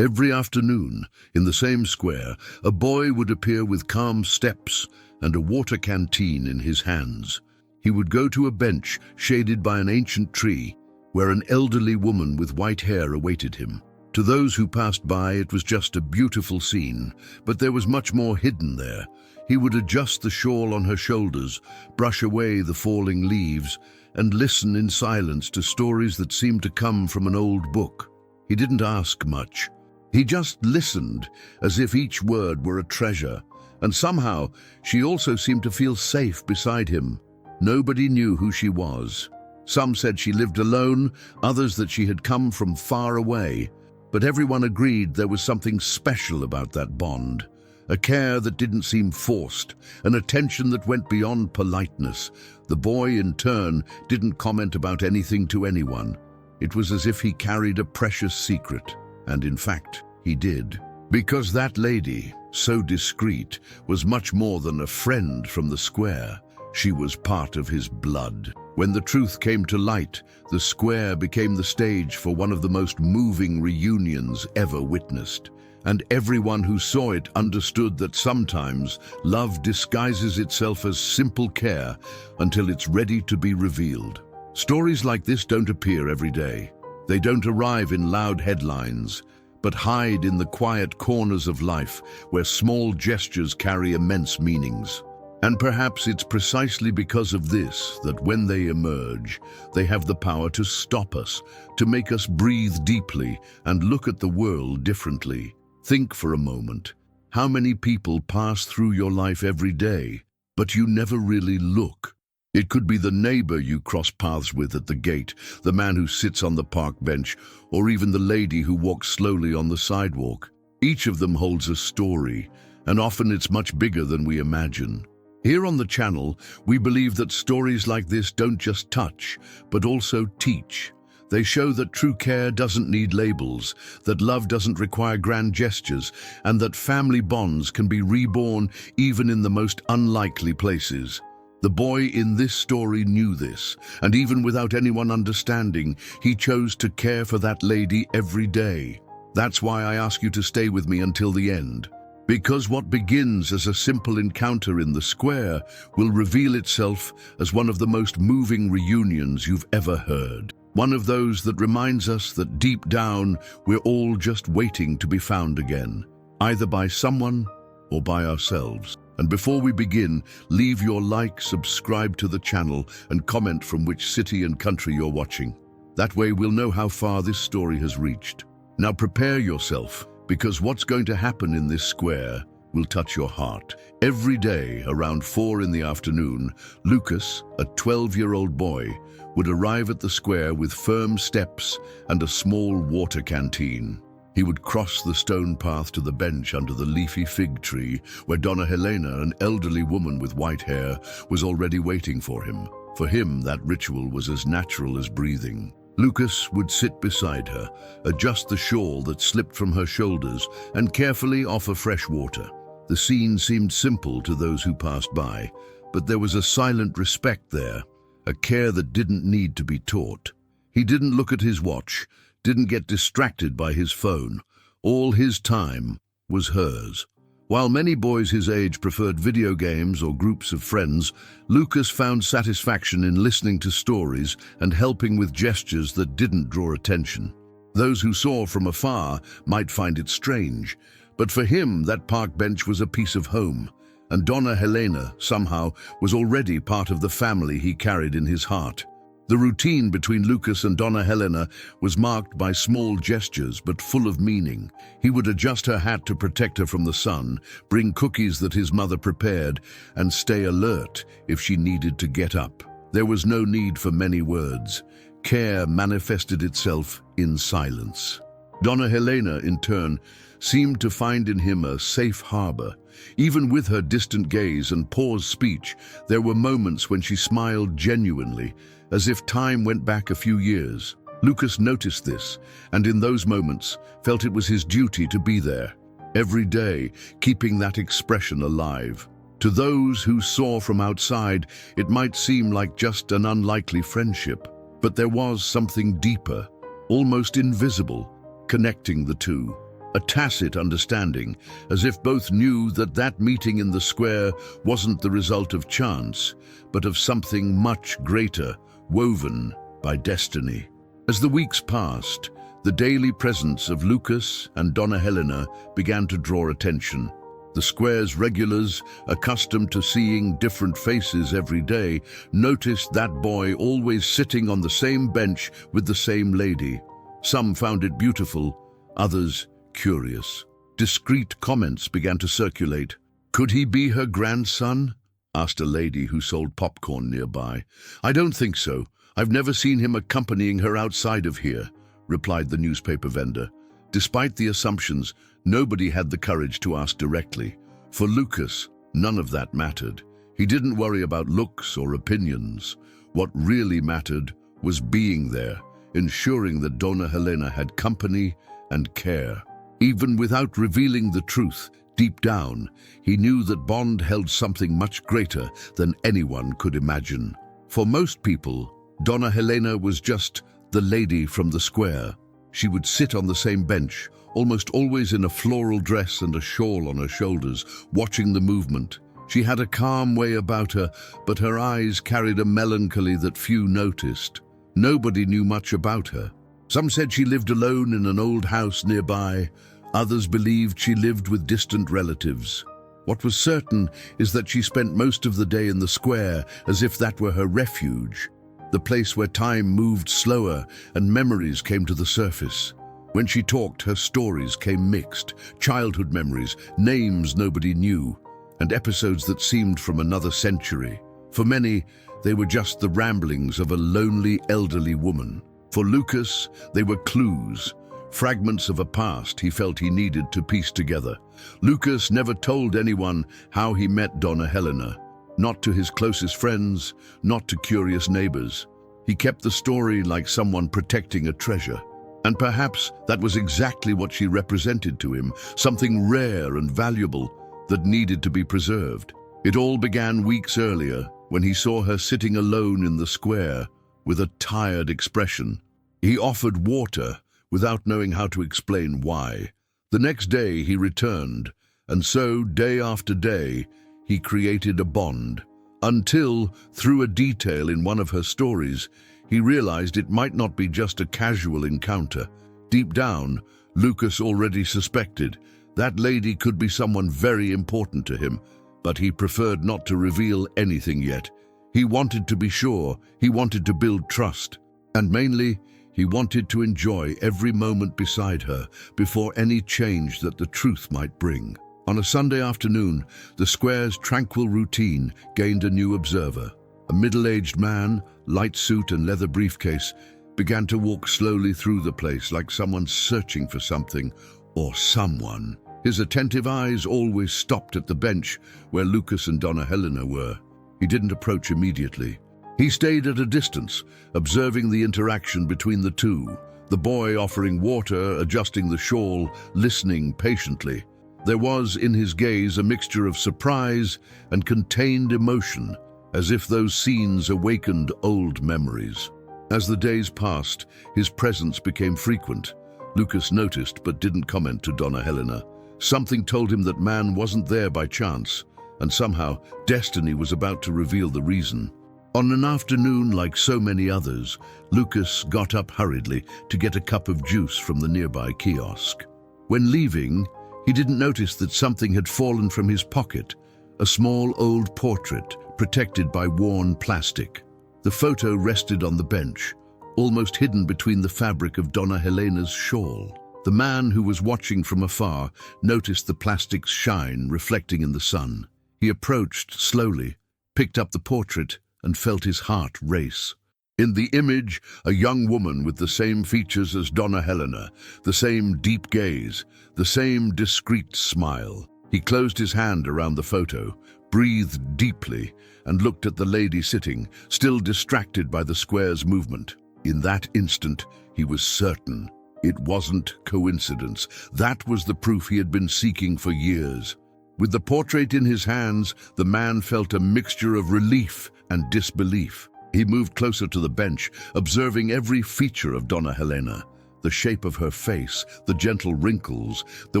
Every afternoon, in the same square, a boy would appear with calm steps and a water canteen in his hands. He would go to a bench shaded by an ancient tree, where an elderly woman with white hair awaited him. To those who passed by, it was just a beautiful scene, but there was much more hidden there. He would adjust the shawl on her shoulders, brush away the falling leaves, and listen in silence to stories that seemed to come from an old book. He didn't ask much. He just listened, as if each word were a treasure, and somehow she also seemed to feel safe beside him. Nobody knew who she was. Some said she lived alone, others that she had come from far away, but everyone agreed there was something special about that bond. A care that didn't seem forced, an attention that went beyond politeness. The boy, in turn, didn't comment about anything to anyone. It was as if he carried a precious secret. And in fact, he did. Because that lady, so discreet, was much more than a friend from the square. She was part of his blood. When the truth came to light, the square became the stage for one of the most moving reunions ever witnessed. And everyone who saw it understood that sometimes love disguises itself as simple care until it's ready to be revealed. Stories like this don't appear every day. They don't arrive in loud headlines, but hide in the quiet corners of life where small gestures carry immense meanings. And perhaps it's precisely because of this that when they emerge, they have the power to stop us, to make us breathe deeply and look at the world differently. Think for a moment. How many people pass through your life every day, but you never really look? It could be the neighbor you cross paths with at the gate, the man who sits on the park bench, or even the lady who walks slowly on the sidewalk. Each of them holds a story, and often it's much bigger than we imagine. Here on the channel, we believe that stories like this don't just touch, but also teach. They show that true care doesn't need labels, that love doesn't require grand gestures, and that family bonds can be reborn even in the most unlikely places. The boy in this story knew this, and even without anyone understanding, he chose to care for that lady every day. That's why I ask you to stay with me until the end. Because what begins as a simple encounter in the square will reveal itself as one of the most moving reunions you've ever heard. One of those that reminds us that deep down, we're all just waiting to be found again, either by someone or by ourselves. And before we begin, leave your like, subscribe to the channel, and comment from which city and country you're watching. That way we'll know how far this story has reached. Now prepare yourself, because what's going to happen in this square will touch your heart. Every day, around 4 in the afternoon, Lucas, a 12-year-old boy, would arrive at the square with firm steps and a small water canteen. He would cross the stone path to the bench under the leafy fig tree, where Donna Helena, an elderly woman with white hair, was already waiting for him. For him, that ritual was as natural as breathing. Lucas would sit beside her, adjust the shawl that slipped from her shoulders, and carefully offer fresh water. The scene seemed simple to those who passed by, but there was a silent respect there, a care that didn't need to be taught. He didn't look at his watch, didn't get distracted by his phone. All his time was hers. While many boys his age preferred video games or groups of friends, Lucas found satisfaction in listening to stories and helping with gestures that didn't draw attention. Those who saw from afar might find it strange, but for him that park bench was a piece of home, and Donna Helena, somehow, was already part of the family he carried in his heart. The routine between Lucas and Donna Helena was marked by small gestures but full of meaning. He would adjust her hat to protect her from the sun, bring cookies that his mother prepared, and stay alert if she needed to get up. There was no need for many words. Care manifested itself in silence. Donna Helena, in turn, seemed to find in him a safe harbor. Even with her distant gaze and paused speech, there were moments when she smiled genuinely, as if time went back a few years. Lucas noticed this, and in those moments felt it was his duty to be there, every day, keeping that expression alive. To those who saw from outside, it might seem like just an unlikely friendship, but there was something deeper, almost invisible, connecting the two. a tacit understanding, as if both knew that that meeting in the square wasn't the result of chance, but of something much greater, woven by destiny. As the weeks passed, the daily presence of Lucas and Donna Helena began to draw attention. The square's regulars, accustomed to seeing different faces every day, noticed that boy always sitting on the same bench with the same lady. Some found it beautiful, others curious. Discreet comments began to circulate. "Could he be her grandson?" asked a lady who sold popcorn nearby. "I don't think so. I've never seen him accompanying her outside of here," replied the newspaper vendor. Despite the assumptions, nobody had the courage to ask directly. For Lucas, none of that mattered. He didn't worry about looks or opinions. What really mattered was being there, ensuring that Donna Helena had company and care. Even without revealing the truth, deep down, he knew that Bond held something much greater than anyone could imagine. For most people, Donna Helena was just the lady from the square. She would sit on the same bench, almost always in a floral dress and a shawl on her shoulders, watching the movement. She had a calm way about her, but her eyes carried a melancholy that few noticed. Nobody knew much about her. Some said she lived alone in an old house nearby. Others believed she lived with distant relatives. What was certain is that she spent most of the day in the square, as if that were her refuge, the place where time moved slower and memories came to the surface. When she talked, her stories came mixed, childhood memories, names nobody knew, and episodes that seemed from another century. For many, they were just the ramblings of a lonely elderly woman. For Lucas, they were clues, fragments of a past he felt he needed to piece together. Lucas never told anyone how he met Donna Helena, not to his closest friends, not to curious neighbors. He kept the story like someone protecting a treasure. And perhaps that was exactly what she represented to him, something rare and valuable that needed to be preserved. It all began weeks earlier, when he saw her sitting alone in the square with a tired expression. He offered water without knowing how to explain why. The next day he returned, and so, day after day, he created a bond, until, through a detail in one of her stories, he realized it might not be just a casual encounter. Deep down, Lucas already suspected that lady could be someone very important to him, but he preferred not to reveal anything yet. He wanted to be sure, he wanted to build trust, and mainly, he wanted to enjoy every moment beside her before any change that the truth might bring. On a Sunday afternoon, the square's tranquil routine gained a new observer. A middle-aged man, light suit and leather briefcase, began to walk slowly through the place like someone searching for something or someone. His attentive eyes always stopped at the bench where Lucas and Donna Helena were. He didn't approach immediately. He stayed at a distance, observing the interaction between the two, the boy offering water, adjusting the shawl, listening patiently. There was in his gaze a mixture of surprise and contained emotion, as if those scenes awakened old memories. As the days passed, his presence became frequent. Lucas noticed but didn't comment to Donna Helena. Something told him that man wasn't there by chance, and somehow destiny was about to reveal the reason. On an afternoon like so many others, Lucas got up hurriedly to get a cup of juice from the nearby kiosk. When leaving, he didn't notice that something had fallen from his pocket, a small old portrait protected by worn plastic. The photo rested on the bench, almost hidden between the fabric of Donna Helena's shawl. The man who was watching from afar noticed the plastic's shine reflecting in the sun. He approached slowly, picked up the portrait, and felt his heart race. In the image, a young woman with the same features as Donna Helena, the same deep gaze, the same discreet smile. He closed his hand around the photo, breathed deeply, and looked at the lady sitting, still distracted by the square's movement. In that instant, he was certain. It wasn't coincidence. That was the proof he had been seeking for years. With the portrait in his hands, the man felt a mixture of relief and disbelief. He moved closer to the bench, observing every feature of Donna Helena. The shape of her face, the gentle wrinkles, the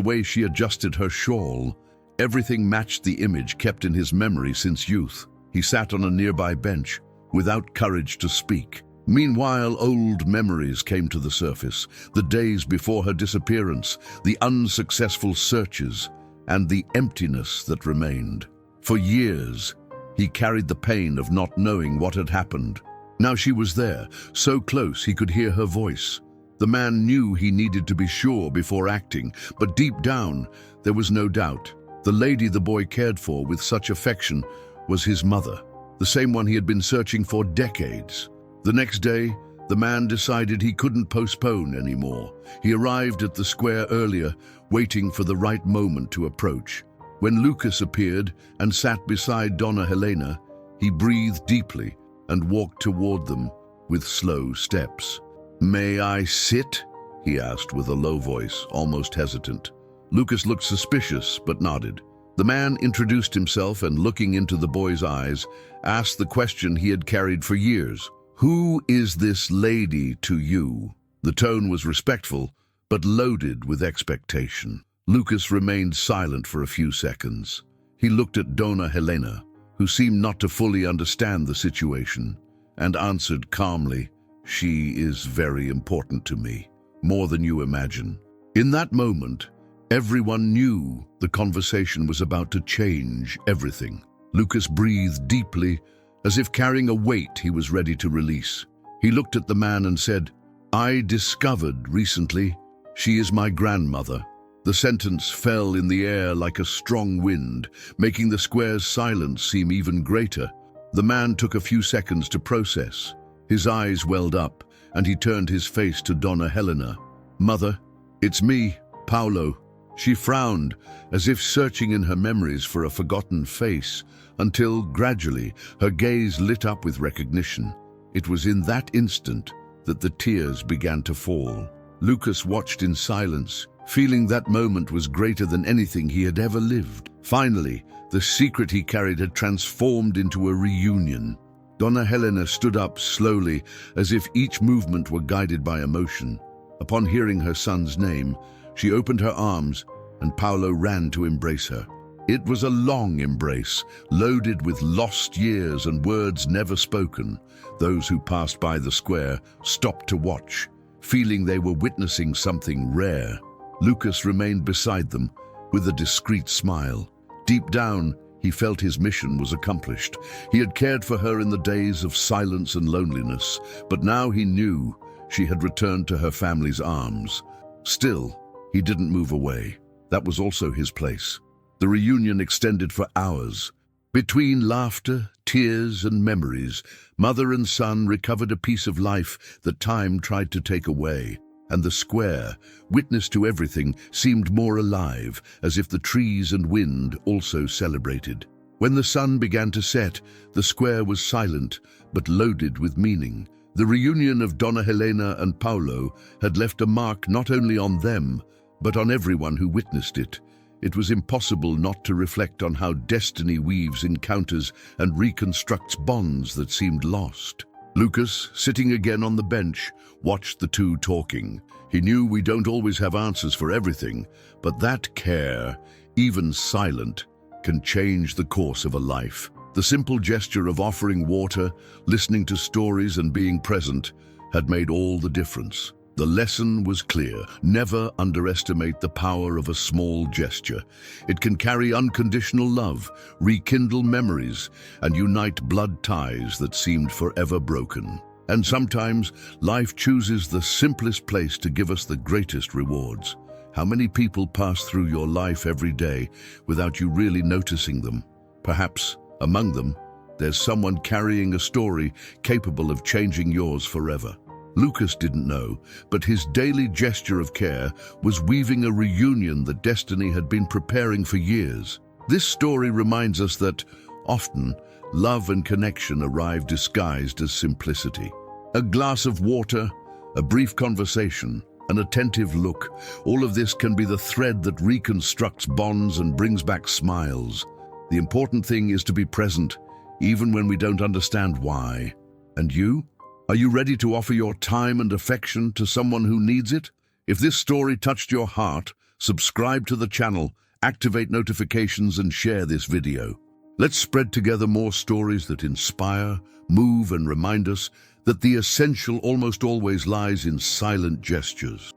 way she adjusted her shawl, everything matched the image kept in his memory since youth. He sat on a nearby bench, without courage to speak. Meanwhile, old memories came to the surface, the days before her disappearance, the unsuccessful searches, and the emptiness that remained. For years, he carried the pain of not knowing what had happened. Now she was there, so close he could hear her voice. The man knew he needed to be sure before acting, but deep down, there was no doubt. The lady the boy cared for with such affection was his mother, the same one he had been searching for decades. The next day, the man decided he couldn't postpone anymore. He arrived at the square earlier, waiting for the right moment to approach. When Lucas appeared and sat beside Donna Helena, he breathed deeply and walked toward them with slow steps. "May I sit?" he asked with a low voice, almost hesitant. Lucas looked suspicious, but nodded. The man introduced himself and, looking into the boy's eyes, asked the question he had carried for years. "Who is this lady to you?" The tone was respectful, but loaded with expectation. Lucas remained silent for a few seconds. He looked at Donna Helena, who seemed not to fully understand the situation, and answered calmly, "She is very important to me, more than you imagine." In that moment, everyone knew the conversation was about to change everything. Lucas breathed deeply, as if carrying a weight he was ready to release. He looked at the man and said, "I discovered recently she is my grandmother." The sentence fell in the air like a strong wind, making the square's silence seem even greater. The man took a few seconds to process. His eyes welled up, and he turned his face to Donna Helena. "Mother, it's me, Paolo." She frowned, as if searching in her memories for a forgotten face, until, gradually, her gaze lit up with recognition. It was in that instant that the tears began to fall. Lucas watched in silence, feeling that moment was greater than anything he had ever lived. Finally, the secret he carried had transformed into a reunion. Donna Helena stood up slowly, as if each movement were guided by emotion. Upon hearing her son's name, she opened her arms, and Paolo ran to embrace her. It was a long embrace, loaded with lost years and words never spoken. Those who passed by the square stopped to watch, feeling they were witnessing something rare. Lucas remained beside them, with a discreet smile. Deep down, he felt his mission was accomplished. He had cared for her in the days of silence and loneliness, but now he knew she had returned to her family's arms. Still, he didn't move away. That was also his place. The reunion extended for hours. Between laughter, tears, and memories, mother and son recovered a piece of life that time tried to take away. And the square, witness to everything, seemed more alive, as if the trees and wind also celebrated. When the sun began to set, the square was silent, but loaded with meaning. The reunion of Donna Helena and Paolo had left a mark not only on them, but on everyone who witnessed it. It was impossible not to reflect on how destiny weaves encounters and reconstructs bonds that seemed lost. Lucas, sitting again on the bench, watched the two talking. He knew we don't always have answers for everything, but that care, even silent, can change the course of a life. The simple gesture of offering water, listening to stories, and being present had made all the difference. The lesson was clear. Never underestimate the power of a small gesture. It can carry unconditional love, rekindle memories, and unite blood ties that seemed forever broken. And sometimes, life chooses the simplest place to give us the greatest rewards. How many people pass through your life every day without you really noticing them? Perhaps, among them, there's someone carrying a story capable of changing yours forever. Lucas didn't know, but his daily gesture of care was weaving a reunion that destiny had been preparing for years. This story reminds us that, often, love and connection arrive disguised as simplicity. A glass of water, a brief conversation, an attentive look, all of this can be the thread that reconstructs bonds and brings back smiles. The important thing is to be present, even when we don't understand why. And you? Are you ready to offer your time and affection to someone who needs it? If this story touched your heart, subscribe to the channel, activate notifications, and share this video. Let's spread together more stories that inspire, move, and remind us that the essential almost always lies in silent gestures.